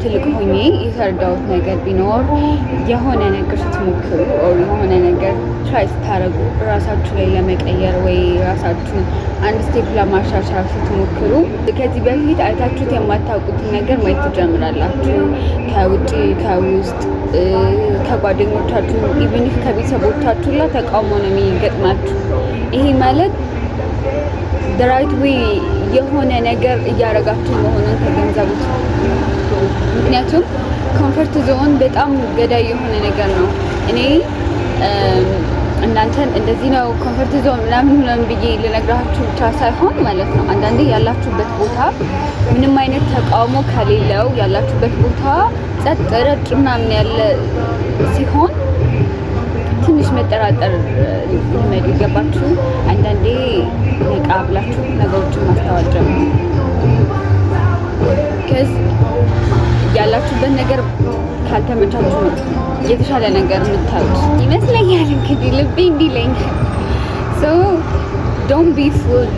ትልቅ ሆኜ የተረዳሁት ነገር ቢኖር የሆነ ነገር ስትሞክሩ የሆነ ነገር ትራይ ስታደርጉ ራሳችሁ ላይ ለመቀየር ወይ ራሳችሁ አንድ ስቴፕ ለማሻሻል ስትሞክሩ ከዚህ በፊት አይታችሁት የማታውቁትን ነገር ማየት ትጀምራላችሁ። ከውጭ ከውስጥ ከጓደኞቻችሁ ኢቭን ከቤተሰቦቻችሁ ላይ ተቃውሞ ነው የሚገጥማችሁ። ይሄ ማለት ራይት ዌይ የሆነ ነገር እያደረጋችሁ መሆኑን ተገንዘቡት። ምክንያቱም ኮምፈርት ዞን በጣም ገዳይ የሆነ ነገር ነው። እኔ እናንተን እንደዚህ ነው ኮምፈርት ዞን ምናምን ብዬ ልነግራችሁ ብቻ ሳይሆን ማለት ነው አንዳንዴ ያላችሁበት ቦታ ምንም አይነት ተቃውሞ ከሌለው ያላችሁበት ቦታ ጸጥ ረጭ ምናምን ያለ ሲሆን ትንሽ መጠራጠር ሊመዱ ይገባችሁ። አንዳንዴ ነቃ ብላችሁ ነገሮችን ማስተዋል ጀምሩ። ያላችሁበት ነገር ካልተመቻችሁ ነው የተሻለ ነገር የምታዩት ይመስለኛል። እንግዲህ ልቤ እንዲለኛል። ሶ ዶንት ቢ ፉል